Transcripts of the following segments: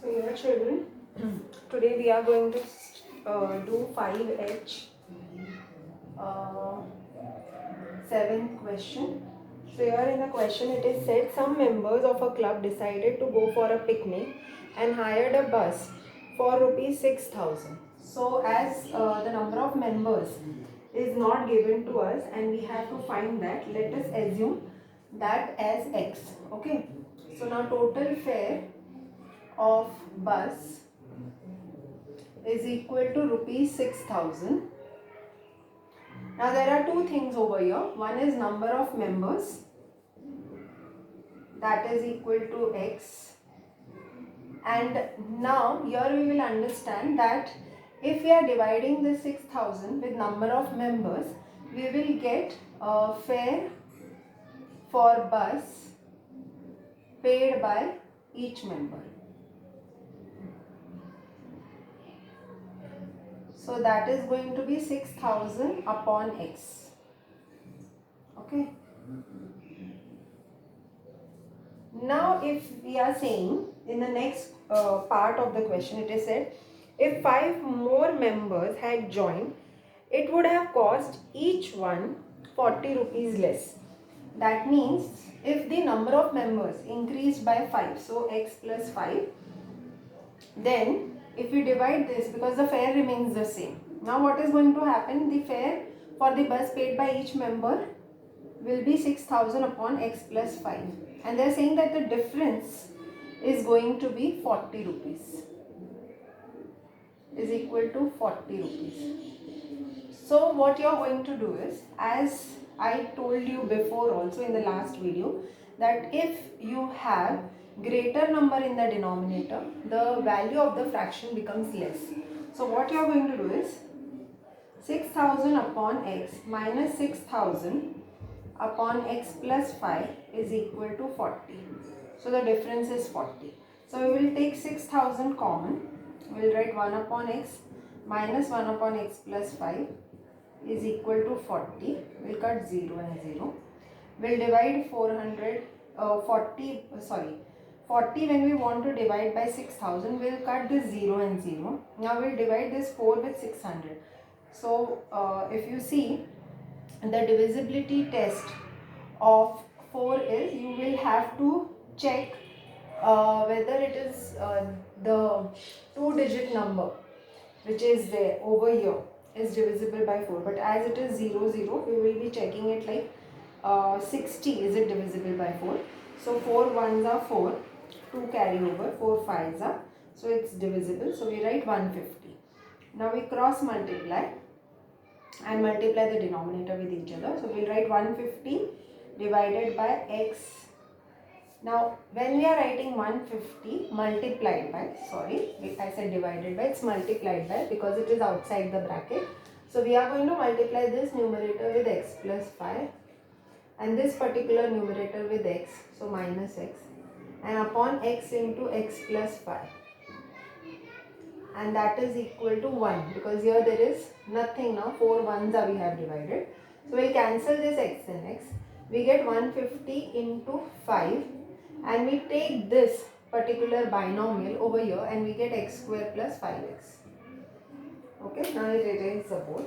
So here children, today we are going to do 5H, uh, 7th question. So here in the question it is said some members of a club decided to go for a picnic and hired a bus for rupees 6,000. So as the number of members is not given to us and we have to find that, let us assume that as X. Okay. So now total fare of bus is equal to rupees 6,000. Now there are two things over here. One is number of members, that is equal to X. And now here we will understand that if we are dividing the 6,000 with number of members, we will get a fare for bus paid by each member. So that is going to be 6,000 upon X. Okay. Now if we are saying in the next part of the question, it is said if 5 more members had joined, it would have cost each one 40 rupees less. That means if the number of members increased by 5, so X plus 5, then if we divide this, because the fare remains the same. Now what is going to happen? The fare for the bus paid by each member will be 6,000 upon X plus 5. And they are saying that the difference is going to be 40 rupees. Is equal to 40 rupees. So what you are going to do is, as I told you before also in the last video, that if you have greater number in the denominator, the value of the fraction becomes less. So what you are going to do is 6,000 upon X minus 6,000 upon X plus 5 is equal to 40. So the difference is 40. So we will take 6,000 common. We will write 1 upon X minus 1 upon X plus 5 is equal to 40. We will cut 0 and 0. We will divide 40 when we want to divide by 6,000, we will cut this 0 and 0. Now we will divide this 4 with 600. So if you see, the divisibility test of 4 is, you will have to check whether it is the 2-digit number which is there over here is divisible by 4, but as it is 0 0, we will be checking it like 60, is it divisible by 4. So 4 ones are 4, 2 carry over, 4 fives are, so it's divisible. So we write 150. Now we cross multiply and multiply the denominator with each other. So we'll write 150 divided by X. Now when we are writing 150 multiplied by, sorry, I said divided by, it's multiplied by because it is outside the bracket. So we are going to multiply this numerator with X plus 5 and this particular numerator with X, so minus X, and upon X into X plus 5. And that is equal to 1 because here there is nothing now, 4 ones are we have divided. So we will cancel this X and X. We get 150 into 5 and we take this particular binomial over here and we get X square plus 5X. Okay, now it erase the board.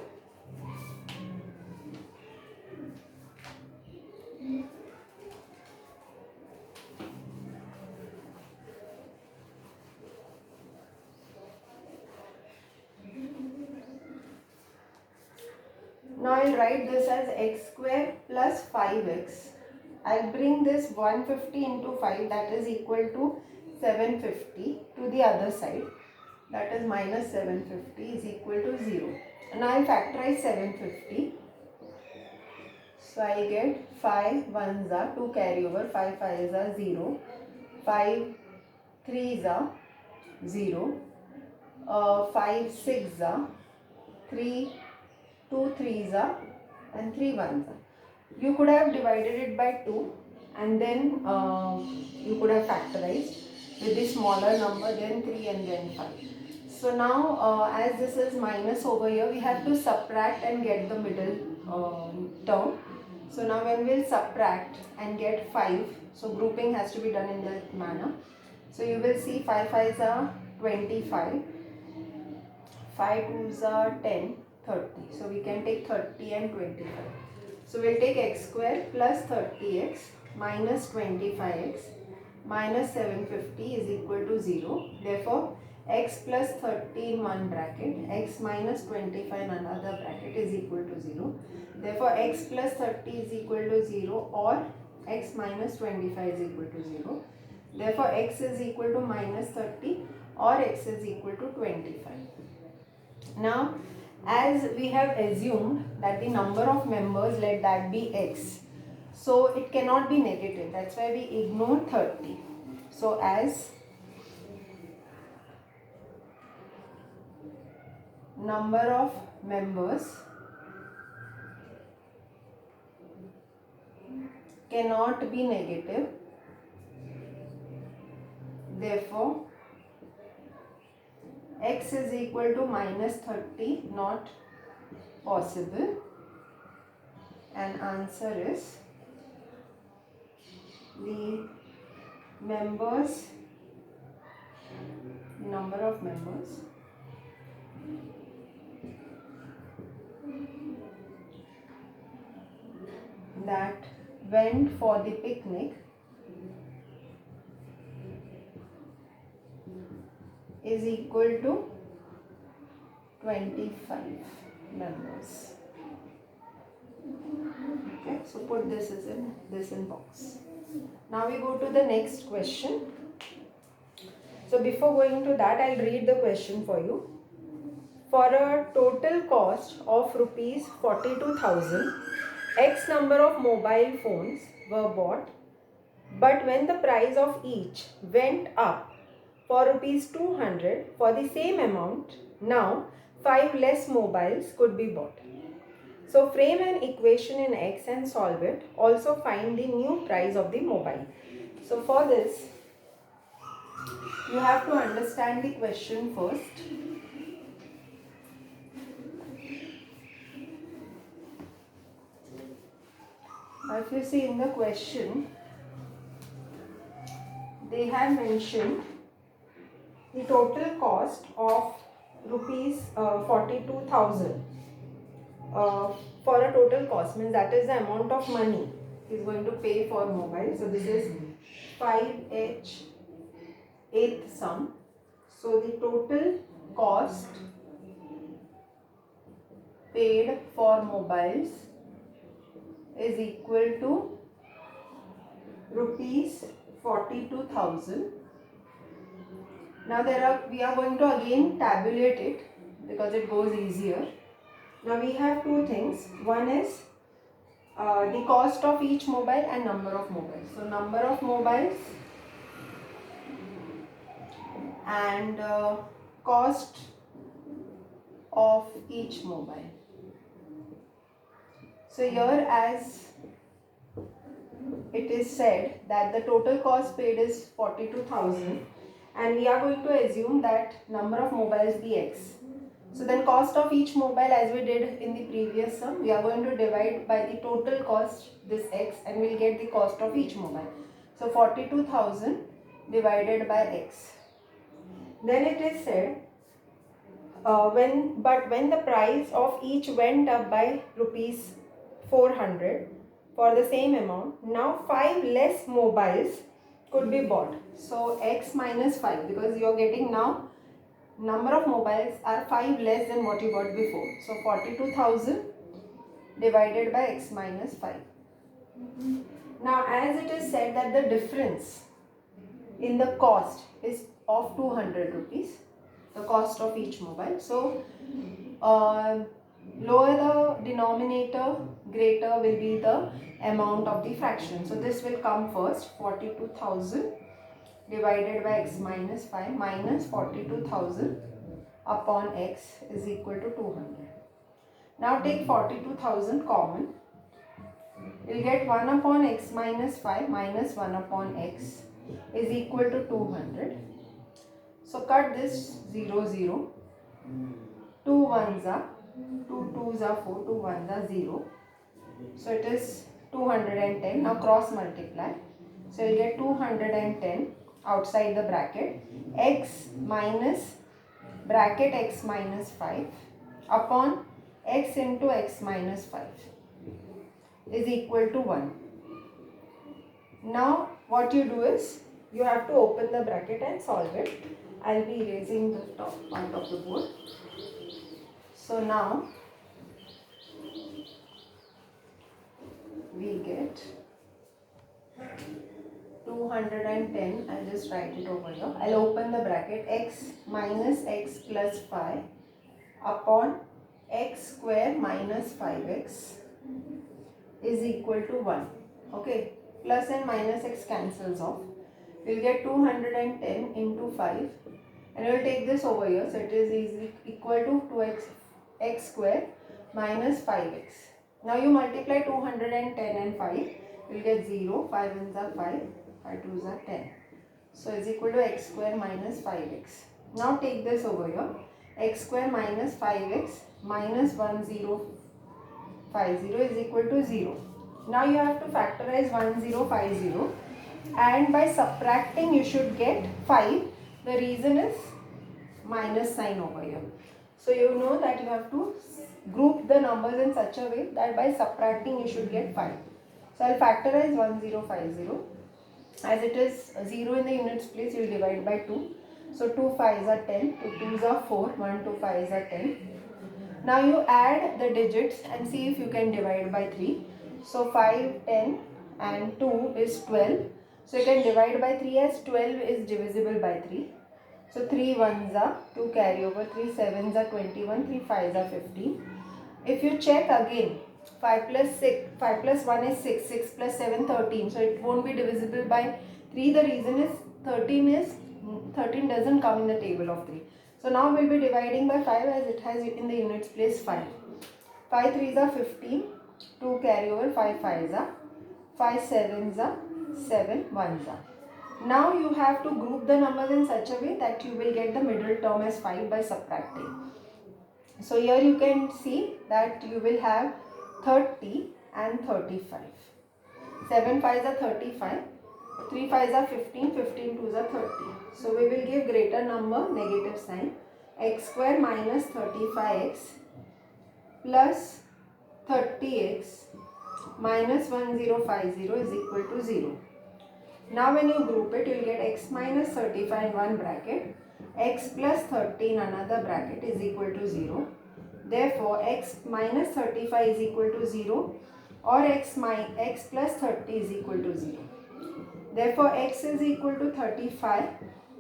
Now I will write this as X square plus 5X. I will bring this 150 into 5, that is equal to 750 to the other side, that is minus 750 is equal to 0. And I will factorize 750. So I get 5 ones are 2 carry over, 5 fives are 0, 5 threes are 0, 5 sixes are 3, 2 threes are and 3 ones are. You could have divided it by 2 and then you could have factorized with the smaller number, then 3 and then 5. So now as this is minus over here, we have to subtract and get the middle term. So now when we will subtract and get 5, so grouping has to be done in that manner. So you will see 5 5s are 25, 5 2s are 10, 30. So we can take 30 and 25. So we'll take x square plus 30x minus 25x minus 750 is equal to 0. Therefore, x plus 30 in one bracket, x minus 25 in another bracket is equal to 0. Therefore, x plus 30 is equal to 0 or x minus 25 is equal to 0. Therefore, x is equal to minus 30 or x is equal to 25. Now, as we have assumed that the number of members, let that be x. So, it cannot be negative. That's why we ignore 30. So, as number of members cannot be negative, therefore x is equal to minus 30 not possible, and answer is the members, number of members that went for the picnic is equal to 25 members. Okay, so put this in box. Now we go to the next question. So before going to that, I'll read the question for you. For a total cost of rupees 42,000, X number of mobile phones were bought, but when the price of each went up for rupees 200 for the same amount, now 5 less mobiles could be bought. So frame an equation in X and solve it. Also find the new price of the mobile. So for this, you have to understand the question first. If you see in the question, they have mentioned the total cost of rupees 42,000 for a total cost, means that is the amount of money he is going to pay for mobile. So this is 5h eighth sum. So the total cost paid for mobiles is equal to rupees 42,000. Now we are going to again tabulate it because it goes easier. Now we have two things. One is the cost of each mobile and number of mobiles. So number of mobiles and cost of each mobile. So here, as it is said that the total cost paid is 42,000 and we are going to assume that number of mobiles be x. So then cost of each mobile, as we did in the previous sum, we are going to divide by the total cost, this x, and we'll get the cost of each mobile. So 42,000 divided by x. Then it is said when the price of each went up by rupees 400 for the same amount, now 5 less mobiles could be bought. So x minus 5, because you are getting now number of mobiles are 5 less than what you got before. So 42,000 divided by x minus 5. Now as it is said that the difference in the cost is of 200 rupees, the cost of each mobile. So lower the denominator, greater will be the amount of the fraction. So this will come first, 42,000 divided by x minus 5 minus 42,000 upon x is equal to 200. Now take 42,000 common. You will get 1 upon x minus 5 minus 1 upon x is equal to 200. So cut this 0, 0. 2 1s are 2 2s are 4, 2 1s are 0. So it is 210. Now cross multiply. So you get 210 outside the bracket, x minus bracket x minus 5 upon x into x minus 5 is equal to 1. Now what you do is you have to open the bracket and solve it. I'll be erasing the top part of the board. So now we get 210. I'll just write it over here. I'll open the bracket, x minus x plus 5 upon x square minus 5x is equal to 1. Okay, plus and minus x cancels off. We'll get 210 into 5 and we'll take this over here. So it is equal to 2x x square minus 5x. Now you multiply 210 and 5. We'll get 0. 5 ones are 5. 5 twos are 10. So it's equal to x square minus 5x. Now take this over here. X square minus 5x minus 1050 is equal to 0. Now you have to factorize 1050 and by subtracting you should get 5. The reason is minus sign over here. So you know that you have to group the numbers in such a way that by subtracting you should get 5. So I'll factorize 1050. As it is 0 in the units place, you will divide by 2. So 2 5s are 10, 2 2s are 4, 1 2 5s are 10. Now you add the digits and see if you can divide by 3. So 5, 10 and 2 is 12. So you can divide by 3 as 12 is divisible by 3. So 3 1s are 2 carry over, 3 7s are 21, 3 5s are 15. If you check again, 5 plus 1 is 6, 6 plus 7 13. So it won't be divisible by 3. The reason is 13 doesn't come in the table of 3. So now we'll be dividing by 5 as it has in the units place 5. 5 3s are 15, 2 carry over, 5 5s are, 5 7s are, 7 1s are. Now you have to group the numbers in such a way that you will get the middle term as 5 by subtracting. So here you can see that you will have 30 and 35. 7 5s are 35, 3 5s are 15, 15 2s are 30. So we will give greater number, negative sign, x square minus 35x plus 30x minus 1050 is equal to 0. Now when you group it, you will get x minus 35 in one bracket, x plus 30 in another bracket is equal to 0. Therefore, x minus 35 is equal to 0 or x plus 30 is equal to 0. Therefore, x is equal to 35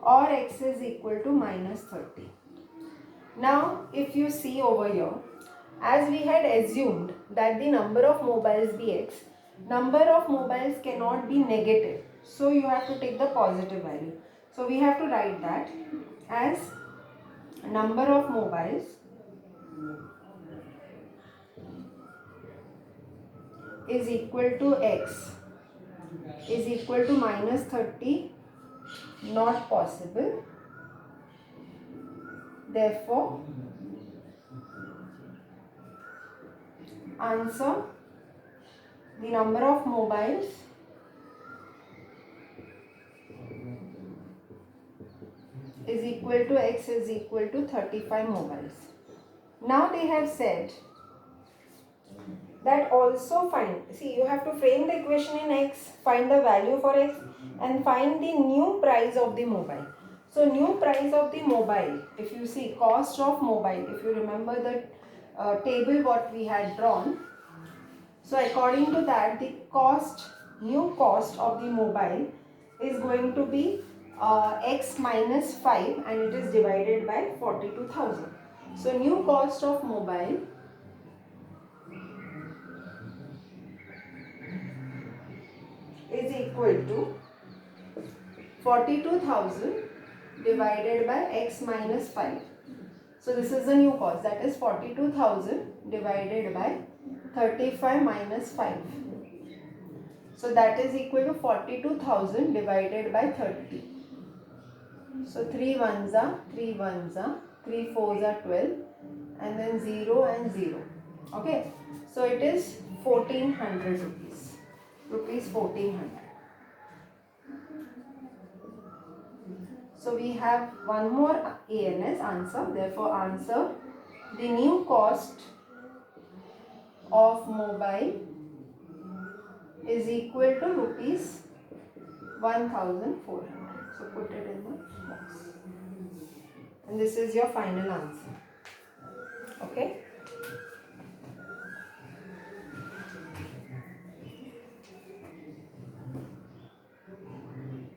or x is equal to minus 30. Now, if you see over here, as we had assumed that the number of mobiles be x, number of mobiles cannot be negative. So, you have to take the positive value. So, we have to write that as number of mobiles is equal to x is equal to minus 30, not possible. Therefore, answer, the number of mobiles is equal to x is equal to 35 mobiles. Now they have said that also find, see, you have to frame the equation in x, find the value for x and find the new price of the mobile. So new price of the mobile, if you see cost of mobile, if you remember the table what we had drawn, so according to that the new cost of the mobile is going to be x minus 5 and it is divided by 42,000. So new cost of mobile is equal to 42,000 divided by x minus 5. So this is the new cost, that is 42,000 divided by 35 minus 5. So that is equal to 42,000 divided by 30. So 3 1s are, 3 1s are, 3 4s are 12 and then 0 and 0. Okay. So it is 1400 rupees. Rupees 1400. So we have one more ANS answer. Therefore answer, the new cost of mobile is equal to rupees 1400. So put it in the box. And this is your final answer. Okay.